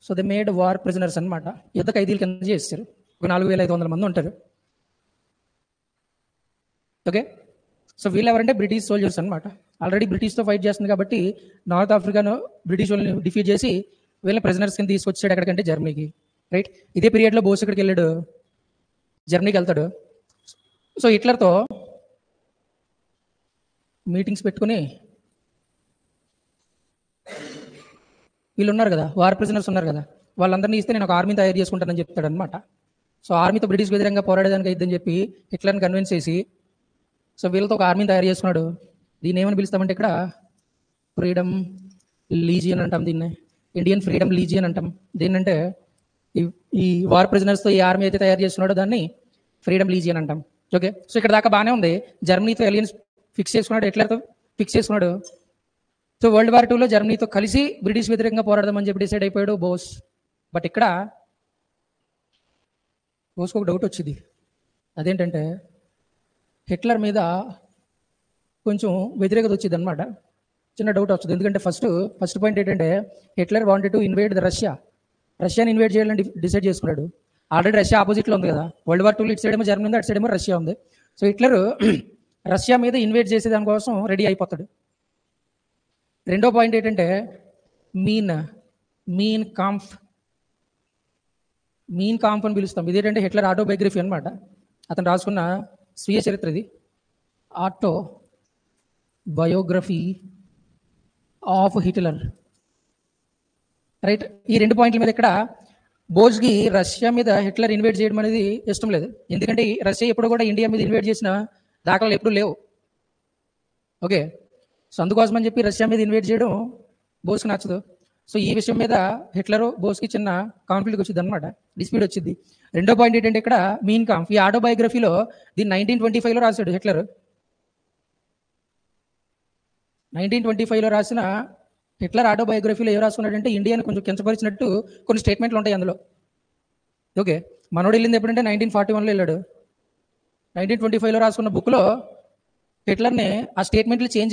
So they made war prisoners అనమాట, యుద్ధ ఖైదీల కింద చేస్తారు. ఒక 4500 మంది ఉంటారు. ఓకే, సో వీళ్ళు ఎవరంటే బ్రిటిష్ సోల్జర్స్ అనమాట. ఆల్రెడీ బ్రిటిష్తో ఫైట్ చేస్తుంది కాబట్టి నార్త్ ఆఫ్రికాను బ్రిటిష్ వాళ్ళని డిఫీట్ చేసి వీళ్ళని ప్రిజనర్స్ కింద తీసుకొచ్చాడు ఎక్కడికంటే జర్మనీకి. రైట్, ఇదే పీరియడ్లో బోస్ ఎక్కడికి వెళ్ళాడు, జర్మనీకి వెళ్తాడు. సో హిట్లర్తో మీటింగ్స్ పెట్టుకుని, వీళ్ళు ఉన్నారు కదా వార్ ప్రిజనర్స్ ఉన్నారు కదా, వాళ్ళందరినీ ఇస్తే నేను ఒక ఆర్మీని తయారు చేసుకుంటానని చెప్తాడు అనమాట. సో ఆర్మీతో బ్రిటిష్ వ్యతిరేకంగా పోరాడడానికి అయిద్దని చెప్పి హిట్లర్ని కన్విన్స్ చేసి, సో వీళ్ళతో ఒక ఆర్మీని తయారు చేసుకున్నాడు. దీన్ని ఏమని పిలుస్తామంటే ఇక్కడ ఫ్రీడమ్ లీజియన్ అంటాం, దీన్ని ఇండియన్ ఫ్రీడమ్ లీజియన్ అంటాం. దీన్నంటే ఈ వార్ ప్రిజనర్స్తో ఈ ఆర్మీ అయితే తయారు చేస్తున్నాడో దాన్ని ఫ్రీడమ్ లీజియన్ అంటాం. ఓకే, సో ఇక్కడ దాకా బాగానే ఉంది. జర్మనీతో ఎలియన్స్ ఫిక్స్ చేసుకున్నాడు, హిట్లర్తో ఫిక్స్ చేసుకున్నాడు. సో వరల్డ్ వార్ 2లో జర్మనీతో కలిసి బ్రిటిష్ వ్యతిరేకంగా పోరాడదామని చెప్పి డిసైడ్ అయిపోయాడు బోస్. బట్ ఇక్కడ బోస్కి ఒక డౌట్ వచ్చింది. అదేంటంటే హిట్లర్ మీద కొంచెం వ్యతిరేకత వచ్చింది అనమాట. చిన్న డౌట్ వచ్చింది. ఎందుకంటే ఫస్ట్ పాయింట్ ఏంటంటే Hitler wanted to invade the రష్యాని ఇన్వేడ్ చేయాలని డిసైడ్ చేసుకున్నాడు. ఆల్రెడీ రష్యా ఆపోజిట్లో ఉంది కదా, వరల్డ్ వార్ 2లో ఇటు సైడ్ ఏమో జర్మనీ ఉంది, అటు సైడ్ ఏమో రష్యా ఉంది. సో హిట్లర్ రష్యా మీద ఇన్వేడ్ చేసే దానికోసం రెడీ అయిపోతాడు. రెండో పాయింట్ ఏంటంటే మీన్ కాంఫ్ అని పిలుస్తాం. ఇదేంటంటే హిట్లర్ ఆటోబయోగ్రఫీ అనమాట. అతను రాసుకున్న స్వీయ చరిత్ర ఇది, auto biography of Hitler. Right, ఈ రెండు పాయింట్ల మీద ఇక్కడ బోస్కి రష్యా మీద హిట్లర్ ఇన్వేట్ చేయడం అనేది ఇష్టం లేదు. ఎందుకంటే రష్యా ఎప్పుడు కూడా ఇండియా మీద ఇన్వేట్ చేసిన దాఖలాలు ఎప్పుడూ లేవు. ఓకే, సో అందుకోసం అని చెప్పి రష్యా మీద ఇన్వేట్ చేయడం బోస్కి నచ్చదు. సో ఈ విషయం మీద హిట్లర్ బోస్కి చిన్న కాన్ఫ్లిక్ట్ వచ్చింది అనమాట, డిస్ప్యూట్ వచ్చింది. రెండో పాయింట్ ఏంటంటే ఇక్కడ మీన్ కాంఫ్, ఈ ఆటోబయోగ్రఫీలో దీన్ని 1925లో రాశాడు హిట్లర్. 1925లో రాసిన హిట్లర్ ఆటోబయోగ్రఫీలో ఏం రాసుకున్నాడంటే ఇండియాని కొంచెం కించపరిచినట్టు కొన్ని స్టేట్మెంట్లు ఉంటాయి అందులో. ఓకే, మనోడు వెళ్ళింది ఎప్పుడంటే 1941లో వెళ్ళాడు. 1925లో రాసుకున్న బుక్లో హిట్లర్ని ఆ స్టేట్మెంట్లు చేంజ్